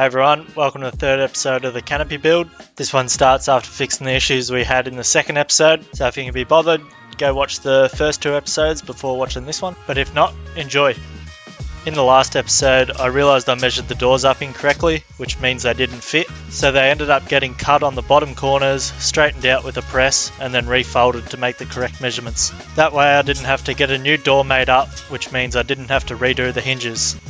Hey everyone, welcome to the third episode of the Canopy build. This one starts after fixing the issues we had in the second episode, so if you can be bothered, go watch the first two episodes before watching this one, but if not, enjoy. In the last episode, I realised I measured the doors up incorrectly, which means they didn't fit, so they ended up getting cut on the bottom corners, straightened out with a press, and then refolded to make the correct measurements. That way I didn't have to get a new door made up, which means I didn't have to redo the hinges.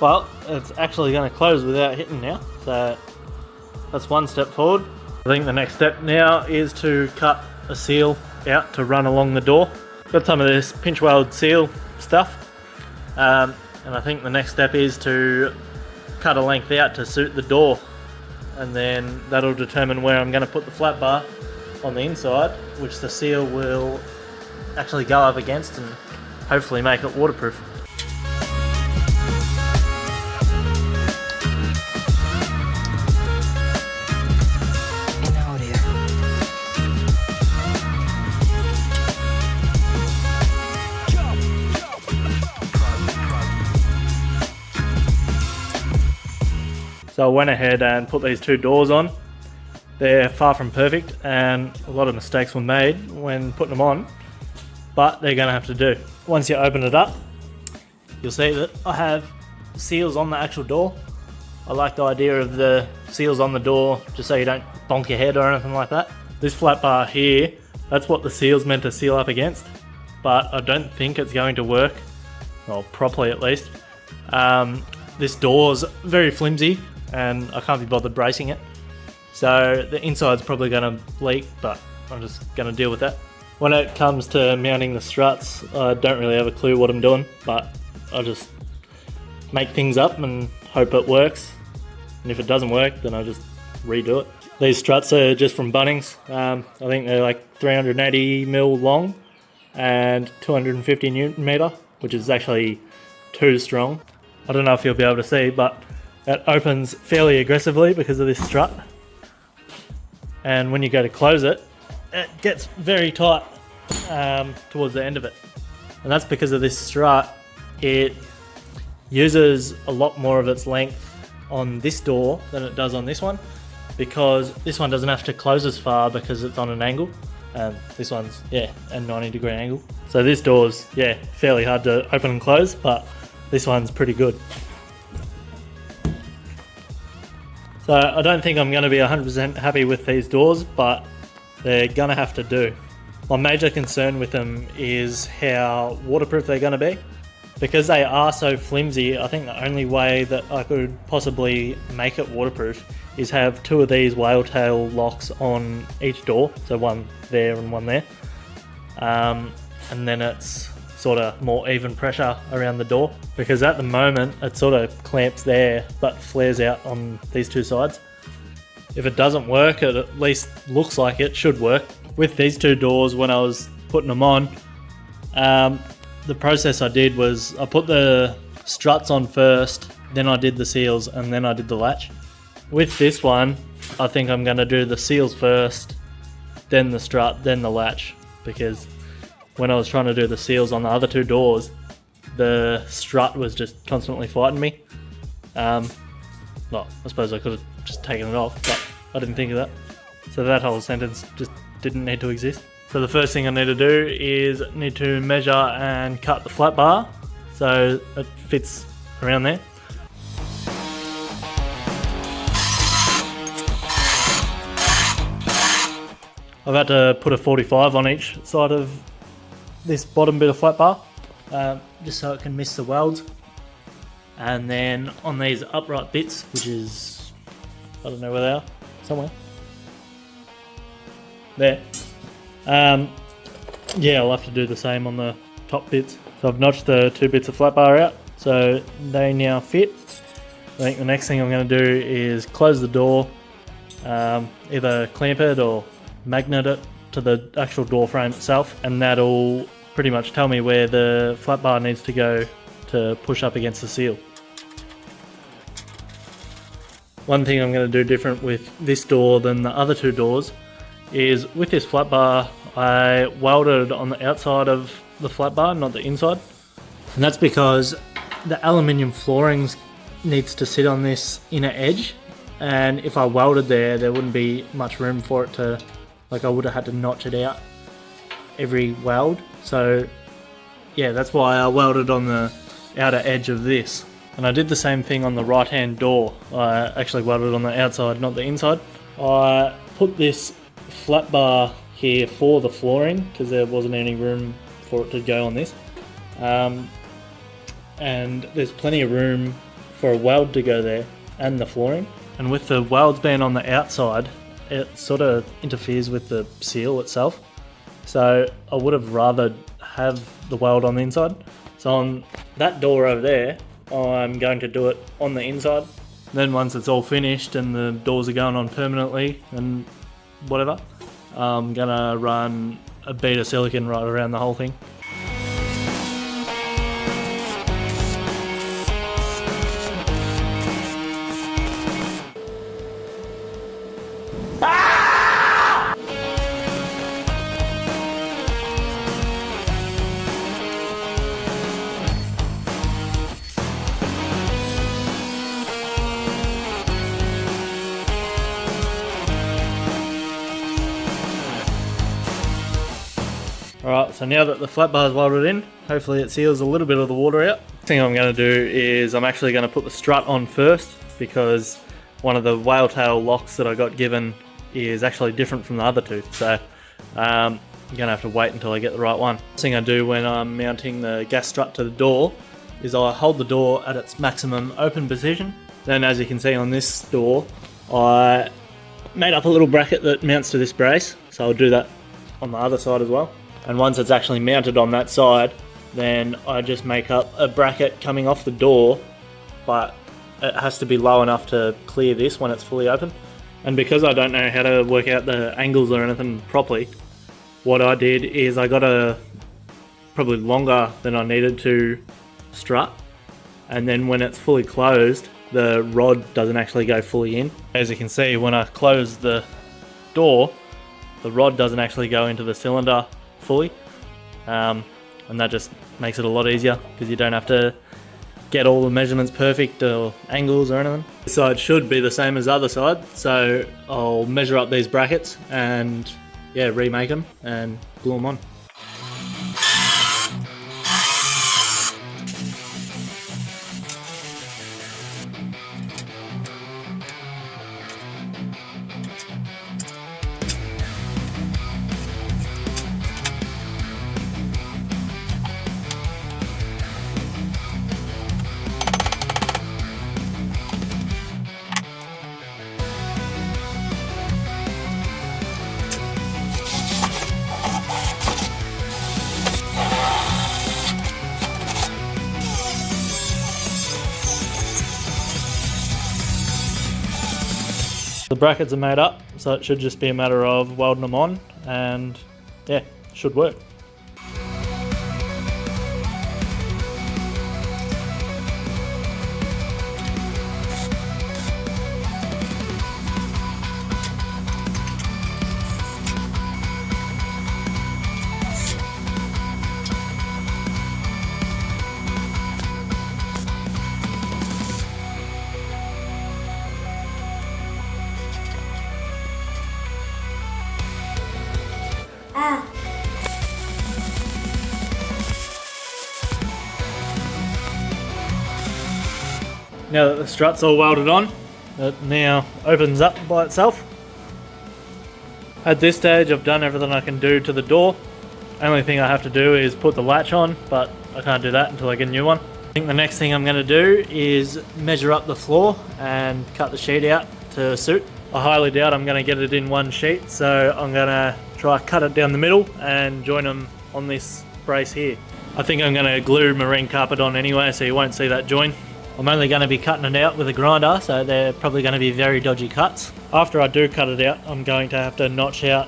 Well, it's actually going to close without hitting now, so that's one step forward. I think the next step now is to cut a seal out to run along the door. Got some of this pinch weld seal stuff, and I think the next step is to cut a length out to suit the door, and then that'll determine where I'm going to put the flat bar on the inside, which the seal will actually go up against and hopefully make it waterproof. So I went ahead and put these two doors on. They're far from perfect and a lot of mistakes were made when putting them on, but they're going to have to do. Once you open it up, you'll see that I have seals on the actual door. I like the idea of the seals on the door just so you don't bonk your head or anything like that. This flat bar here, that's what the seal's meant to seal up against, but I don't think it's going to work, well, properly at least. This door's very flimsy and I can't be bothered bracing it, so the inside's probably going to leak, but I'm just going to deal with that. When it comes to mounting the struts, I don't really have a clue what I'm doing, but I'll just make things up and hope it works, and if it doesn't work then I'll just redo it. These struts are just from Bunnings. I think they're like 380mm long and 250 Newton meter, which is actually too strong. I don't know if you'll be able to see, but it opens fairly aggressively because of this strut, and when you go to close it, it gets very tight towards the end of it, and that's because of this strut. It uses a lot more of its length on this door than it does on this one, because this one doesn't have to close as far because it's on an angle, and this one's a 90-degree angle. So this door's fairly hard to open and close, but this one's pretty good. So I don't think I'm going to be 100% happy with these doors, but they're going to have to do. My major concern with them is how waterproof they're going to be. Because they are so flimsy, I think the only way that I could possibly make it waterproof is have two of these whale tail locks on each door. So one there and one there. And then it's sort of more even pressure around the door, because at the moment it sort of clamps there but flares out on these two sides. If it doesn't work, it at least looks like it should work. With these two doors, when I was putting them on, the process I did was I put the struts on first, then I did the seals, and then I did the latch. With this one, I think I'm going to do the seals first, then the strut, then the latch, because when I was trying to do the seals on the other two doors, the strut was just constantly fighting me. Well, I suppose I could have just taken it off, but I didn't think of that. So that whole sentence just didn't need to exist. So the first thing I need to do is need to measure and cut the flat bar so it fits around there. I've had to put a 45 on each side of this bottom bit of flat bar, just so it can miss the welds. And then on these upright bits, which is, I don't know where they are, somewhere there, I'll have to do the same on the top bits. So I've notched the two bits of flat bar out, so they now fit. I think the next thing I'm going to do is close the door, either clamp it or magnet it to the actual door frame itself, and that'll pretty much tell me where the flat bar needs to go to push up against the seal. One thing I'm going to do different with this door than the other two doors is with this flat bar I welded on the outside of the flat bar, not the inside. And that's because the aluminium flooring needs to sit on this inner edge, and if I welded there wouldn't be much room for it to, like I would have had to notch it out every weld. So yeah, that's why I welded on the outer edge of this. And I did the same thing on the right hand door. I actually welded on the outside, not the inside. I put this flat bar here for the flooring because there wasn't any room for it to go on this. And there's plenty of room for a weld to go there and the flooring. And with the welds being on the outside, it sort of interferes with the seal itself. So I would have rather have the weld on the inside. So on that door over there, I'm going to do it on the inside. Then once it's all finished and the doors are going on permanently and whatever, I'm gonna run a bead of silicone right around the whole thing. Alright, so now that the flat bar is welded in, hopefully it seals a little bit of the water out. The thing I'm going to do is I'm actually going to put the strut on first, because one of the whale tail locks that I got given is actually different from the other two. So I'm going to have to wait until I get the right one. The thing I do when I'm mounting the gas strut to the door is I hold the door at its maximum open position. Then as you can see on this door, I made up a little bracket that mounts to this brace. So I'll do that on the other side as well. And once it's actually mounted on that side, then I just make up a bracket coming off the door, but it has to be low enough to clear this when it's fully open. And because I don't know how to work out the angles or anything properly, what I did is I got a probably longer than I needed to strut, and then when it's fully closed, the rod doesn't actually go fully in. As you can see, when I close the door, the rod doesn't actually go into the cylinder fully, and that just makes it a lot easier because you don't have to get all the measurements perfect or angles or anything. This side should be the same as the other side, so I'll measure up these brackets and yeah, remake them and glue them on. The brackets are made up, so it should just be a matter of welding them on, and yeah, should work. Now that the strut's all welded on, it now opens up by itself. At this stage I've done everything I can do to the door. Only thing I have to do is put the latch on, but I can't do that until I get a new one. I think the next thing I'm going to do is measure up the floor and cut the sheet out to suit. I highly doubt I'm going to get it in one sheet, so I'm going to try cut it down the middle and join them on this brace here. I think I'm going to glue marine carpet on anyway, so you won't see that join. I'm only going to be cutting it out with a grinder, so they're probably going to be very dodgy cuts. After I do cut it out, I'm going to have to notch out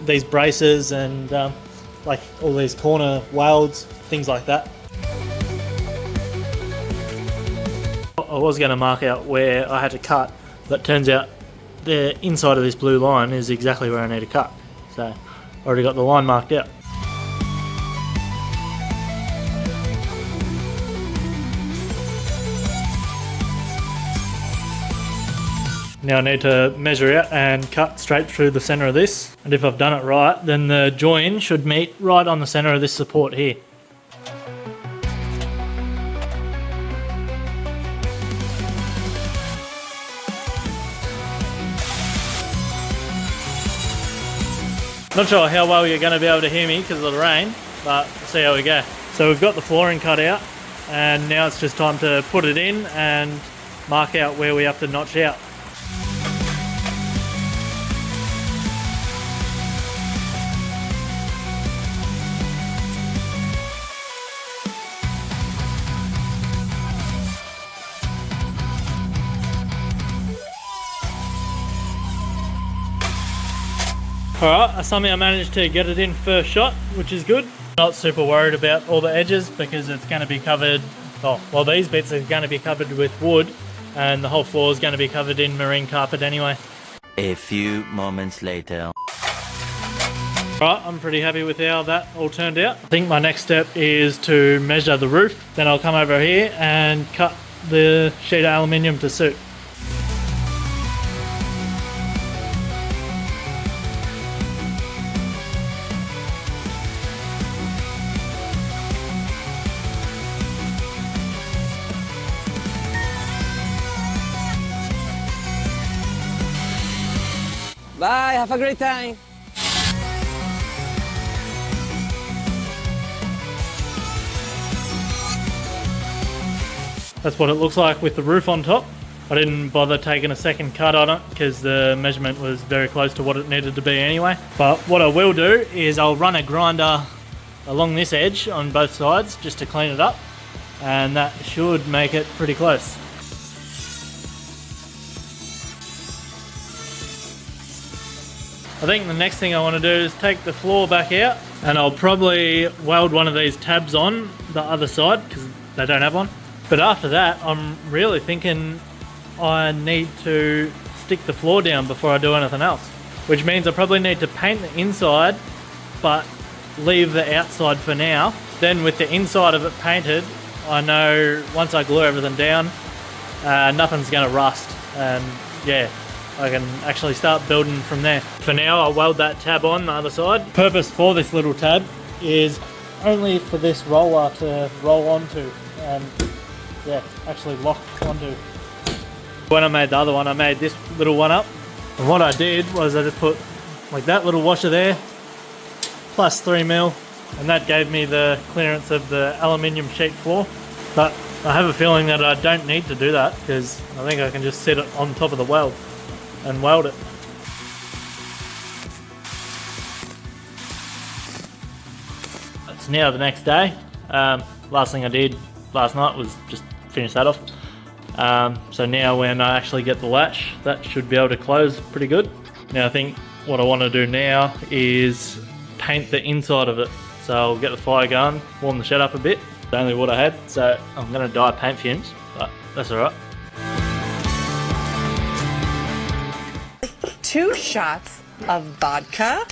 these braces and like all these corner welds, things like that. I was going to mark out where I had to cut, but turns out the inside of this blue line is exactly where I need to cut. So I already got the line marked out. Now I need to measure out and cut straight through the center of this. And if I've done it right, then the join should meet right on the center of this support here. Not sure how well you're going to be able to hear me because of the rain, but we'll see how we go. So we've got the flooring cut out, and now it's just time to put it in and mark out where we have to notch out. Alright, I somehow managed to get it in first shot, which is good. Not super worried about all the edges because it's going to be covered, well these bits are going to be covered with wood and the whole floor is going to be covered in marine carpet anyway. A few moments later. Right, I'm pretty happy with how that all turned out. I think my next step is to measure the roof. Then I'll come over here and cut the sheet of aluminium to suit. Bye, have a great time. That's what it looks like with the roof on top. I didn't bother taking a second cut on it because the measurement was very close to what it needed to be anyway. But what I will do is I'll run a grinder along this edge on both sides just to clean it up, and that should make it pretty close. I think the next thing I want to do is take the floor back out, and I'll probably weld one of these tabs on the other side because they don't have one. But after that, I'm really thinking I need to stick the floor down before I do anything else, which means I probably need to paint the inside but leave the outside for now. Then with the inside of it painted, I know once I glue everything down, nothing's going to rust, and yeah, I can actually start building from there. For now, I'll weld that tab on the other side. The purpose for this little tab is only for this roller to roll onto and yeah, actually lock onto. When I made the other one, I made this little one up. And what I did was I just put like that little washer there, plus 3mm, and that gave me the clearance of the aluminium sheet floor. But I have a feeling that I don't need to do that because I think I can just set it on top of the weld and weld it. It's now the next day. Last thing I did last night was just finish that off. So now when I actually get the latch, that should be able to close pretty good. Now I think what I want to do now is paint the inside of it. So I'll get the fire going, warm the shed up a bit. It's only what I had, so I'm going to dye paint fumes, but that's alright. 2 shots of vodka.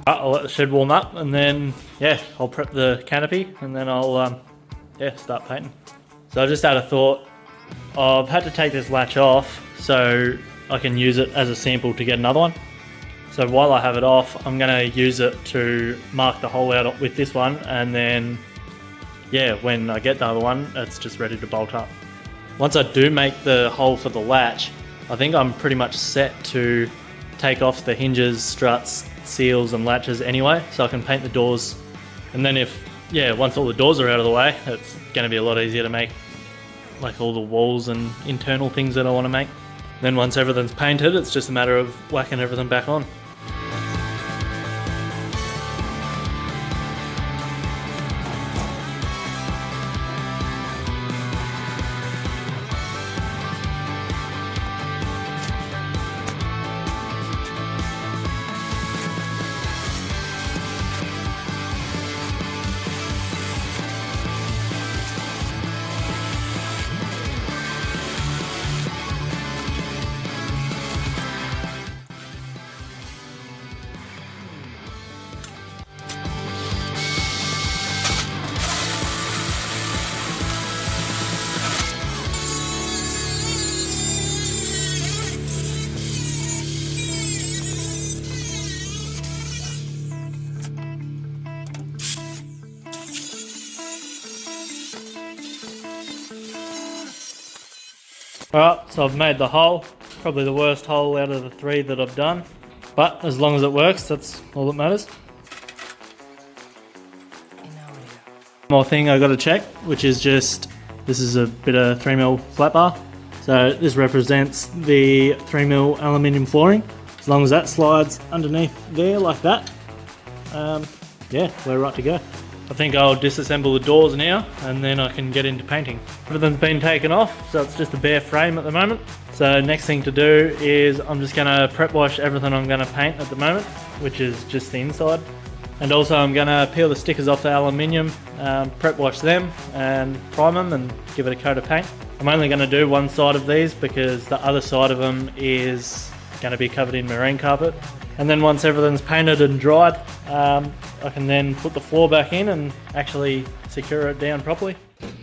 I'll let the shed warm up, and then yeah, I'll prep the canopy, and then I'll yeah, start painting. So I just had a thought. I've had to take this latch off so I can use it as a sample to get another one. So while I have it off, I'm going to use it to mark the hole out with this one, and then yeah, when I get the other one, it's just ready to bolt up. Once I do make the hole for the latch, I think I'm pretty much set to take off the hinges, struts, seals and latches anyway, so I can paint the doors. And then once all the doors are out of the way, it's going to be a lot easier to make like all the walls and internal things that I want to make. Then once everything's painted, it's just a matter of whacking everything back on. Alright, so I've made the hole. Probably the worst hole out of the 3 that I've done. But as long as it works, that's all that matters. More thing I got to check, which is just, this is a bit of 3mm flat bar. So this represents the 3mm aluminium flooring. As long as that slides underneath there like that, yeah, we're right to go. I think I'll disassemble the doors now and then I can get into painting. Everything's been taken off, so it's just a bare frame at the moment. So next thing to do is I'm just going to prep wash everything I'm going to paint at the moment, which is just the inside. And also I'm going to peel the stickers off the aluminium, prep wash them and prime them and give it a coat of paint. I'm only going to do one side of these because the other side of them is going to be covered in marine carpet. And then once everything's painted and dried, I can then put the floor back in and actually secure it down properly.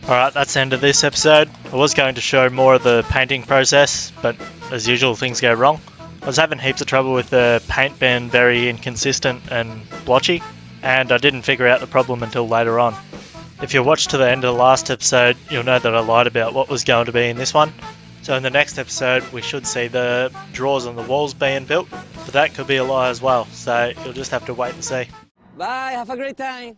Alright, that's the end of this episode. I was going to show more of the painting process, but as usual things go wrong. I was having heaps of trouble with the paint being very inconsistent and blotchy, and I didn't figure out the problem until later on. If you watched to the end of the last episode, you'll know that I lied about what was going to be in this one. So in the next episode, we should see the drawers on the walls being built, but that could be a lie as well, so you'll just have to wait and see. Bye, have a great time.